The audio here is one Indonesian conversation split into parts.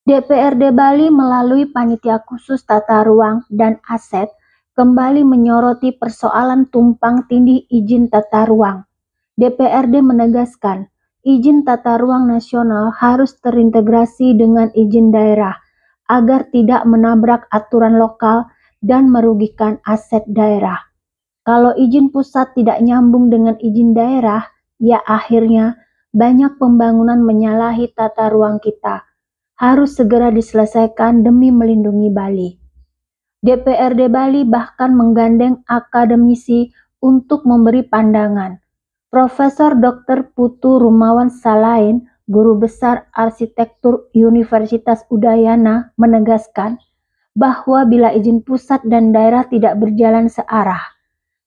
DPRD Bali melalui Panitia Khusus Tata Ruang dan Aset kembali menyoroti persoalan tumpang tindih izin tata ruang. DPRD menegaskan, izin tata ruang nasional harus terintegrasi dengan izin daerah agar tidak menabrak aturan lokal dan merugikan aset daerah. Kalau izin pusat tidak nyambung dengan izin daerah, ya akhirnya banyak pembangunan menyalahi tata ruang kita. Harus segera diselesaikan demi melindungi Bali. DPRD Bali bahkan menggandeng akademisi untuk memberi pandangan. Profesor Dr. Putu Rumawan Salain, Guru Besar Arsitektur Universitas Udayana, menegaskan bahwa bila izin pusat dan daerah tidak berjalan searah,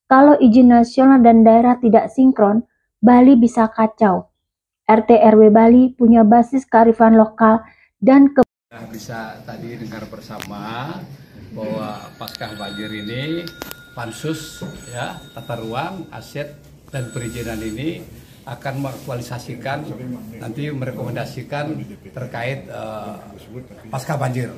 kalau izin nasional dan daerah tidak sinkron, Bali bisa kacau. RT RW Bali punya basis kearifan lokal dan bisa tadi dengar bersama bahwa pasca banjir ini Pansus ya tata ruang, aset dan perizinan ini akan mengaktualisasikan nanti merekomendasikan terkait pasca banjir.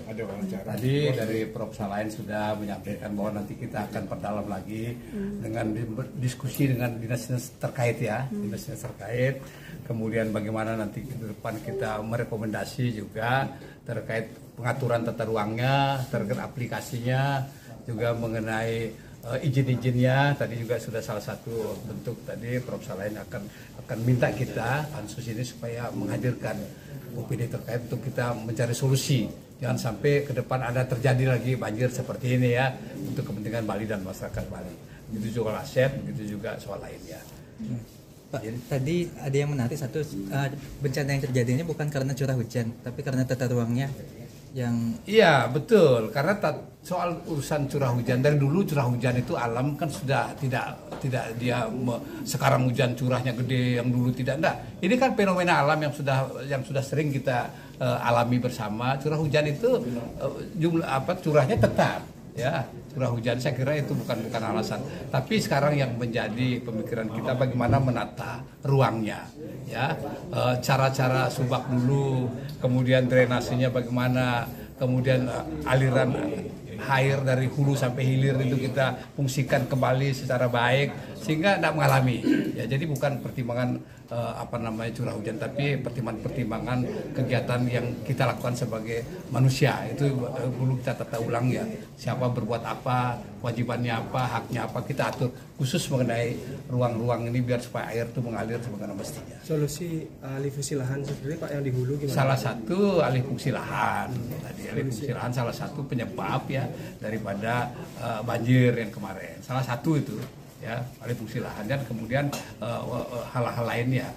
Tadi dari Prof. Salain sudah menyampaikan bahwa nanti kita akan perdalam lagi dengan diskusi dengan dinas-dinas terkait ya, dinas-dinas terkait. Kemudian bagaimana nanti ke depan kita merekomendasi juga terkait pengaturan tata ruangnya, terkait aplikasinya, juga mengenai izin-izinnya. Tadi juga sudah salah satu bentuk tadi Prof. Salain akan minta kita pansus ini supaya menghadirkan opini terkait untuk kita mencari solusi. Jangan sampai ke depan ada terjadi lagi banjir seperti ini ya, untuk kepentingan Bali dan masyarakat Bali. Begitu juga aset, begitu juga soal lainnya. Pak, tadi ada yang menarik satu, bencana yang terjadinya bukan karena curah hujan, tapi karena tata ruangnya yang... Iya betul, karena soal urusan curah hujan dari dulu curah hujan itu alam kan sudah tidak dia sekarang hujan curahnya gede yang dulu tidak. Ini kan fenomena alam yang sudah sering kita alami bersama. Curah hujan itu curahnya tetap ya. Curah hujan saya kira itu bukan alasan, tapi sekarang yang menjadi pemikiran kita bagaimana menata ruangnya ya, cara-cara subak dulu, kemudian drainasenya bagaimana, kemudian aliran air dari hulu sampai hilir itu kita fungsikan kembali secara baik sehingga tidak mengalami ya. Jadi bukan pertimbangan curah hujan, tapi pertimbangan kegiatan yang kita lakukan sebagai manusia. Itu perlu kita tata ulang ya, siapa berbuat apa, kewajibannya apa, haknya apa, kita atur khusus mengenai ruang-ruang ini biar supaya air itu mengalir sebagaimana mestinya. Solusi alih fungsi lahan sendiri Pak yang di hulu gimana? Salah satu alih fungsi lahan, alih fungsi lahan salah satu penyebab ya daripada banjir yang kemarin. Salah satu itu ya alih fungsi lahan, dan kemudian hal-hal lainnya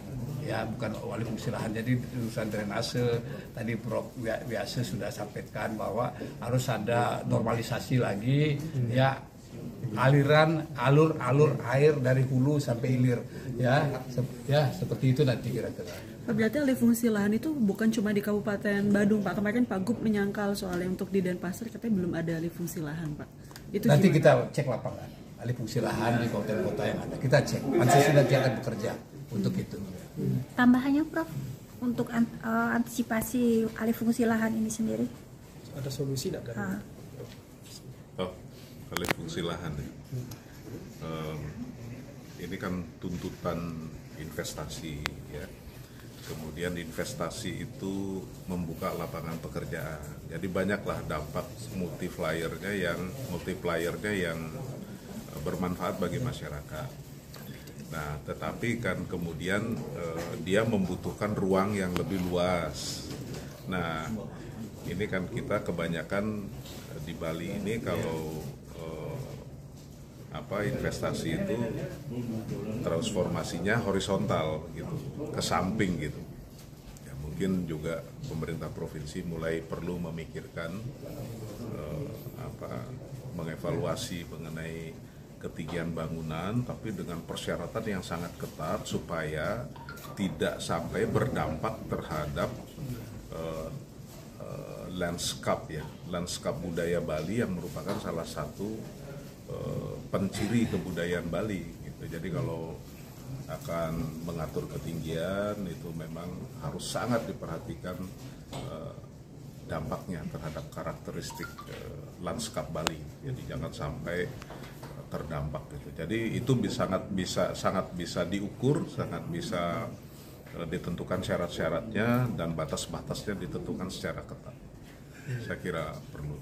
ya, bukan alih fungsi lahan. Jadi urusan drainase tadi Prof. biasa sudah sampaikan bahwa harus ada normalisasi lagi ya, alur air dari hulu sampai hilir ya seperti itu nanti kira-kira. Berarti alih fungsi lahan itu bukan cuma di Kabupaten Badung Pak. Kemarin Pak Gub menyangkal soalnya untuk di Denpasar katanya belum ada alih fungsi lahan Pak. Itu nanti gimana? Kita cek lapangan alih fungsi lahan di kota-kota yang ada. Kita cek, pansus nanti akan bekerja untuk itu. Tambahannya Prof, untuk antisipasi alih fungsi lahan ini sendiri? Ada solusi tidak dari? Alih fungsi lahan ya. Ini kan tuntutan investasi ya. Kemudian investasi itu membuka lapangan pekerjaan. Jadi banyaklah dampak multipliernya yang bermanfaat bagi masyarakat. Nah, tetapi kan kemudian dia membutuhkan ruang yang lebih luas. Nah, ini kan kita kebanyakan di Bali ini kalau investasi itu transformasinya horizontal gitu, ke samping gitu. Ya, mungkin juga pemerintah provinsi mulai perlu memikirkan mengevaluasi mengenai ketinggian bangunan, tapi dengan persyaratan yang sangat ketat supaya tidak sampai berdampak terhadap lanskap budaya Bali yang merupakan salah satu penciri kebudayaan Bali gitu. Jadi kalau akan mengatur ketinggian itu memang harus sangat diperhatikan dampaknya terhadap karakteristik lanskap Bali. Jadi jangan sampai terdampak gitu. Jadi itu sangat bisa diukur, sangat bisa ditentukan syarat-syaratnya dan batas-batasnya ditentukan secara ketat. Saya kira perlu.